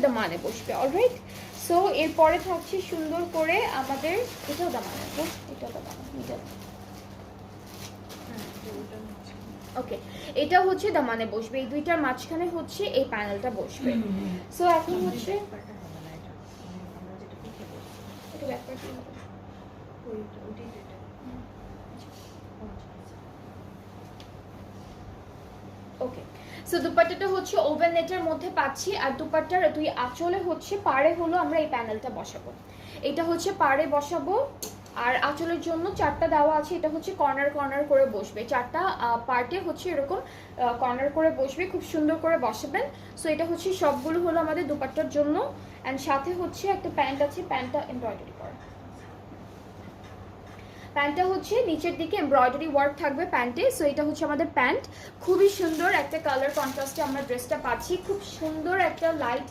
দামানে বসবে। Alright, so এরপরে থাকছে সুন্দর করে আমাদের, এটাও দামানে, এটাও দামানে মিডল। ওকে, এটা হচ্ছে দামানে বসবে, এই দুইটার মাঝখানে হচ্ছে এই প্যানেলটা বসবে। সো এখন হচ্ছে এটা ব্যাপার কি হবে? ওকে, সো দুপাট্টাটা হচ্ছে ওভেন নেটের মধ্যে পাচ্ছি, আর দুপাট্টার দুই আঁচলে হচ্ছে পাড়ে হলো আমরা এই প্যানেলটা বসাবো। এটা হচ্ছে পাড়ে বসাবো, আর আঁচলের জন্য চারটা দেওয়া আছে, এটা হচ্ছে কর্নার কর্নার করে বসবে, চারটা পার্টে হচ্ছে এরকম কর্নার করে বসবে, খুব সুন্দর করে বসাবেন। সো এটা হচ্ছে সবগুলো হলো আমাদের দুপাট্টার জন্য। অ্যান্ড সাথে হচ্ছে একটা প্যান্ট আছে, প্যান্টটা এমব্রয়ডারি করা, প্যান্টটা হচ্ছে নিচের দিকে এমব্রয়ডারি ওয়ার্ক থাকবে প্যান্টে। সো এটা হচ্ছে আমাদের প্যান্ট, খুবই সুন্দর একটা কালার কন্ট্রাস্টে আমরা ড্রেসটা পাচ্ছি, খুব সুন্দর একটা লাইট